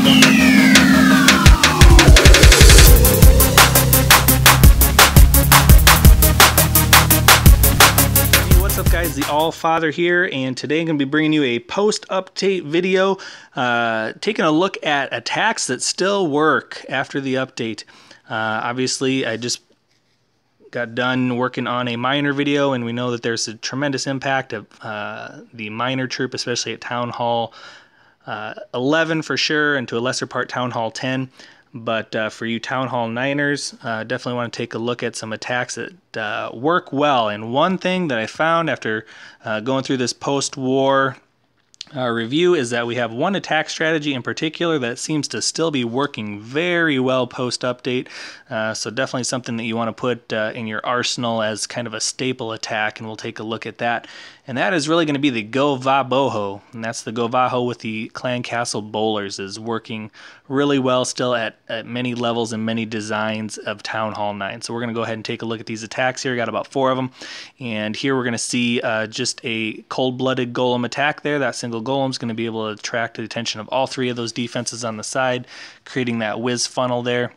What's up guys, the Allfather here, and today I'm going to be bringing you a post-update video taking a look at attacks that still work after the update. Obviously I just got done working on a miner video, and we know that there's a tremendous impact of the miner troop, especially at Town Hall 11 for sure, and to a lesser part Town Hall 10. But for you Town Hall 9ers, definitely want to take a look at some attacks that work well. And one thing that I found after going through this post-war review is that we have one attack strategy in particular that seems to still be working very well post-update. So definitely something that you want to put in your arsenal as kind of a staple attack, and we'll take a look at that. And that is really going to be the Go Va Boho, and that's the Go Vaho with the Clan Castle Bowlers. Is working really well still at many levels and many designs of Town Hall 9. So we're going to go ahead and take a look at these attacks here. Got about 4 of them, and here we're going to see just a cold-blooded golem attack there. That single golem is going to be able to attract the attention of all 3 of those defenses on the side, creating that whiz funnel there.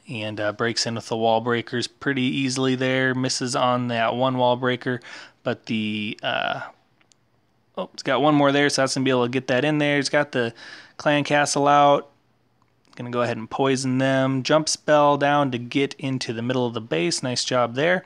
And breaks in with the wall breakers pretty easily there. Misses on that one wall breaker, but the oh, it's got one more there, so that's gonna be able to get that in there. He's got the clan castle out. Gonna go ahead and poison them. Jump spell down to get into the middle of the base. Nice job there.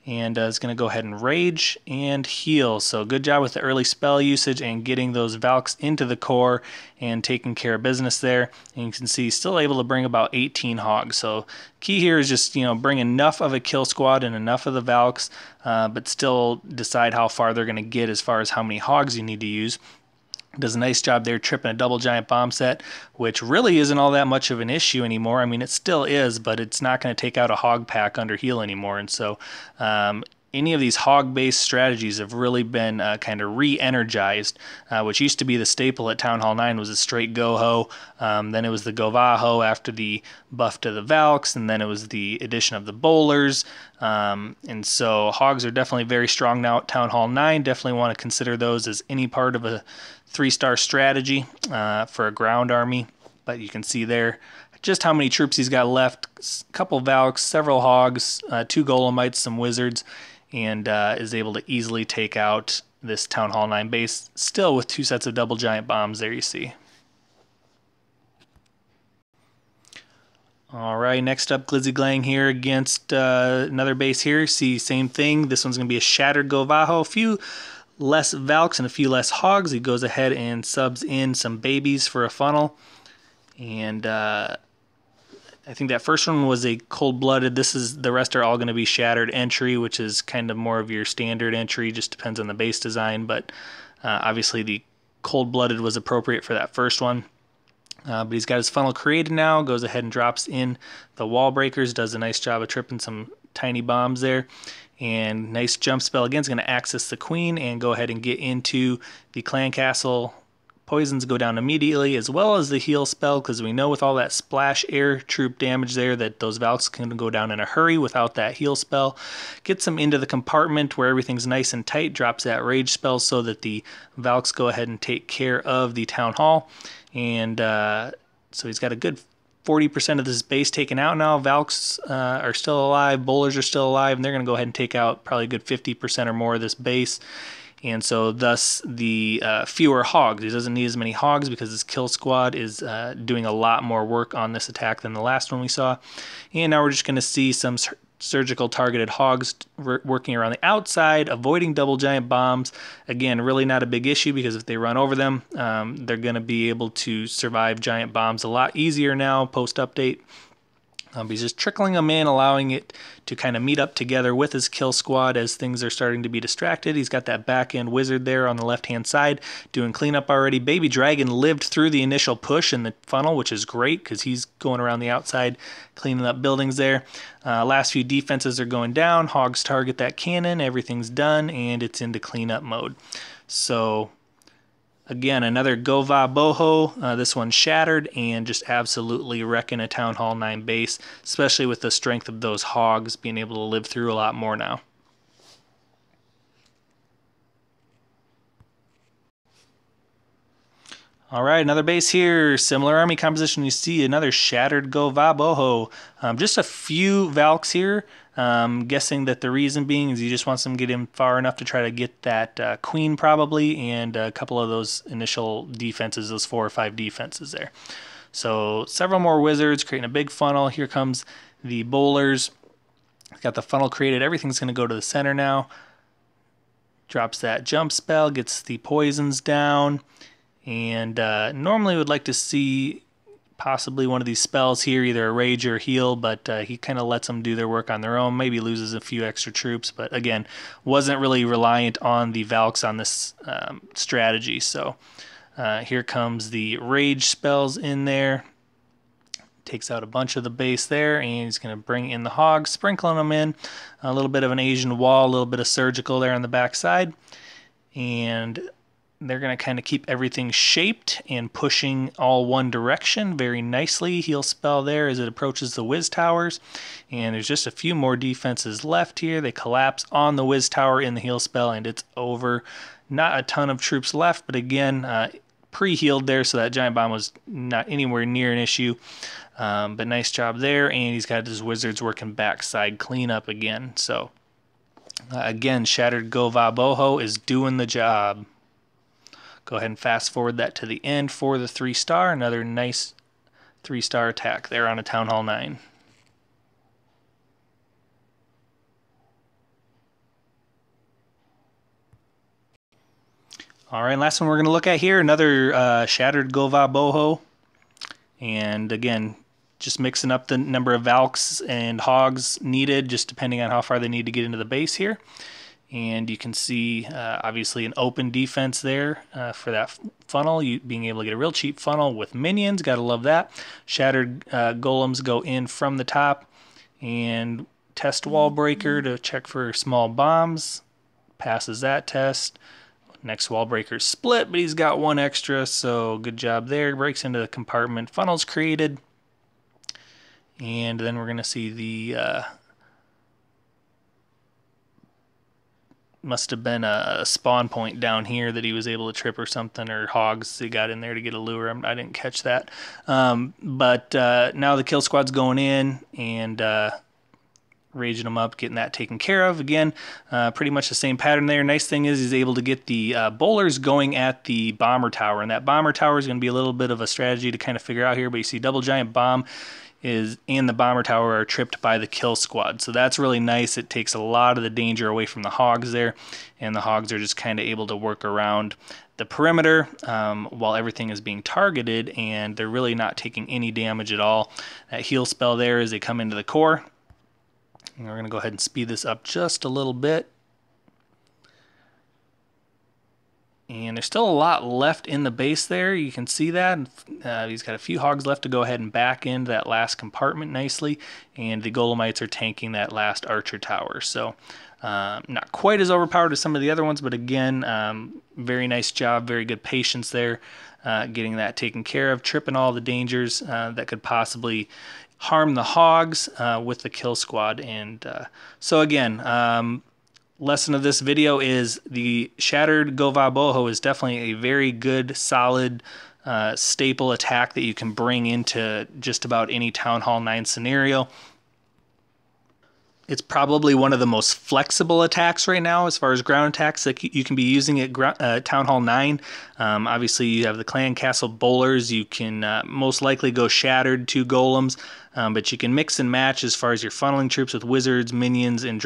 And is going to go ahead and rage and heal. So good job with the early spell usage and getting those Valks into the core and taking care of business there. And you can see still able to bring about 18 hogs. So key here is just, you know, bring enough of a kill squad and enough of the Valks, but still decide how far they're going to get as far as how many hogs you need to use. Does a nice job there tripping a double giant bomb set, which really isn't all that much of an issue anymore. I mean, it still is, but it's not going to take out a hog pack under heal anymore. And so any of these hog-based strategies have really been kind of re-energized, which used to be the staple at Town Hall 9 was a straight go-ho. Then it was the go-va-ho after the buff to the Valks, and then it was the addition of the bowlers. And so hogs are definitely very strong now at Town Hall 9. Definitely want to consider those as any part of a 3-star strategy for a ground army. But you can see there just how many troops he's got left. A couple Valks, several hogs, 2 golemites, some wizards, and is able to easily take out this Town Hall 9 base, still with 2 sets of double giant bombs there you see. Alright, next up Glizzy Glang here against another base here. See, same thing. This one's going to be a shattered Go Vaho. A few less Valks and a few less hogs. He goes ahead and subs in some babies for a funnel. And I think that first one was a cold-blooded. The rest are all going to be shattered entry, which is kind of more of your standard entry. Just depends on the base design, but obviously the cold-blooded was appropriate for that first one. But he's got his funnel created now. Goes ahead and drops in the wall breakers. Does a nice job of tripping some tiny bombs there. And nice jump spell again. Is going to access the queen and go ahead and get into the clan castle. Poisons go down immediately, as well as the heal spell, because we know with all that splash air troop damage there that those Valks can go down in a hurry without that heal spell. Gets them into the compartment where everything's nice and tight, drops that rage spell so that the Valks go ahead and take care of the town hall. And so he's got a good 40% of this base taken out now. Valks are still alive, bowlers are still alive, and they're going to go ahead and take out probably a good 50% or more of this base. And so thus the fewer hogs. He doesn't need as many hogs because his kill squad is doing a lot more work on this attack than the last one we saw. And now we're just going to see some surgical targeted hogs working around the outside, avoiding double giant bombs. Again, really not a big issue because if they run over them, they're going to be able to survive giant bombs a lot easier now post-update. He's just trickling them in, allowing it to kind of meet up together with his kill squad as things are starting to be distracted. He's got that back end wizard there on the left-hand side doing cleanup already. Baby Dragon lived through the initial push in the funnel, which is great because he's going around the outside cleaning up buildings there. Last few defenses are going down. Hogs target that cannon. Everything's done, and it's into cleanup mode. So again, another Go Va Boho. This one's shattered and just absolutely wrecking a Town Hall 9 base, especially with the strength of those hogs being able to live through a lot more now. All right, another base here. Similar army composition. You see another Shattered Go-Va-Boho. Just a few Valks here. Guessing that the reason being is he just wants them to get in far enough to try to get that Queen probably, and a couple of those initial defenses, those 4 or 5 defenses there. So several more wizards creating a big funnel. Here comes the bowlers. Got the funnel created. Everything's going to go to the center now. Drops that jump spell, gets the poisons down. And normally would like to see possibly one of these spells here, either a rage or a heal, but he kind of lets them do their work on their own, maybe loses a few extra troops, but again, wasn't really reliant on the Valks on this strategy. So here comes the rage spells in there. Takes out a bunch of the base there, and he's going to bring in the hogs, sprinkling them in. A little bit of an Asian wall, a little bit of surgical there on the back side. And they're going to kind of keep everything shaped and pushing all one direction very nicely. Heal spell there as it approaches the Wiz Towers. And there's just a few more defenses left here. They collapse on the Wiz Tower in the heal spell, and it's over. Not a ton of troops left, but again, pre-healed there, so that giant bomb was not anywhere near an issue. But nice job there, and he's got his wizards working backside cleanup again. So again, Shattered Go-Va-Boho is doing the job. Go ahead and fast forward that to the end for the 3-star. Another nice 3-star attack there on a Town Hall 9. All right, last one we're going to look at here, another Shattered Go-Va-Boho. And again, just mixing up the number of Valks and Hogs needed, just depending on how far they need to get into the base here. And you can see, obviously, an open defense there for that funnel. You being able to get a real cheap funnel with minions. Got to love that. Shattered golems go in from the top. And test wall breaker to check for small bombs. Passes that test. Next wall breaker's split, but he's got one extra, so good job there. Breaks into the compartment. Funnel's created. And then we're going to see the... must have been a spawn point down here that he was able to trip or something, or hogs he got in there to get a lure. I didn't catch that. But now the kill squad's going in and raging them up, getting that taken care of. Again, pretty much the same pattern there. Nice thing is he's able to get the bowlers going at the bomber tower, and that bomber tower is going to be a little bit of a strategy to kind of figure out here, but you see double giant bomb and the bomber tower are tripped by the kill squad. So that's really nice. It takes a lot of the danger away from the hogs there, and the hogs are just kind of able to work around the perimeter while everything is being targeted, and they're really not taking any damage at all. That heal spell there as they come into the core. And we're going to go ahead and speed this up just a little bit. And there's still a lot left in the base there. You can see that. He's got a few hogs left to go ahead and back into that last compartment nicely. And the golemites are tanking that last archer tower. So not quite as overpowered as some of the other ones, but again, very nice job, very good patience there, getting that taken care of, tripping all the dangers that could possibly harm the hogs with the kill squad. And so again, lesson of this video is the Shattered Go-Va-Boho is definitely a very good, solid, staple attack that you can bring into just about any Town Hall 9 scenario. It's probably one of the most flexible attacks right now as far as ground attacks that you can be using at Town Hall 9. Obviously, you have the Clan Castle Bowlers. You can most likely go Shattered, 2 Golems, but you can mix and match as far as your funneling troops with wizards, minions, and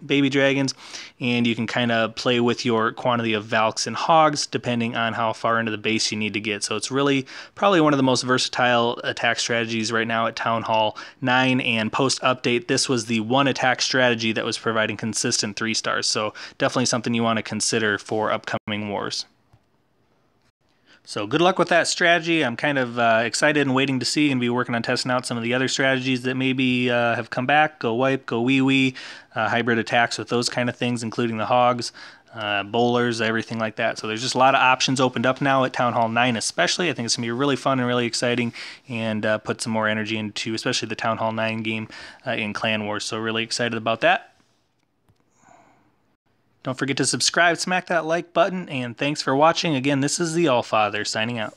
baby dragons, and you can kind of play with your quantity of Valks and Hogs depending on how far into the base you need to get. So it's really probably one of the most versatile attack strategies right now at Town Hall 9, and post-update, this was the one attack strategy that was providing consistent 3 stars. So definitely something you want to consider for upcoming wars. So good luck with that strategy. I'm kind of excited and waiting to see, and be working on testing out some of the other strategies that maybe have come back. Go wipe, go wee, hybrid attacks with those kind of things, including the hogs, bowlers, everything like that. So there's just a lot of options opened up now at Town Hall 9 especially. I think it's going to be really fun and really exciting, and put some more energy into especially the Town Hall 9 game in Clan Wars. So really excited about that. Don't forget to subscribe, smack that like button, and thanks for watching. Again, this is the Allfather signing out.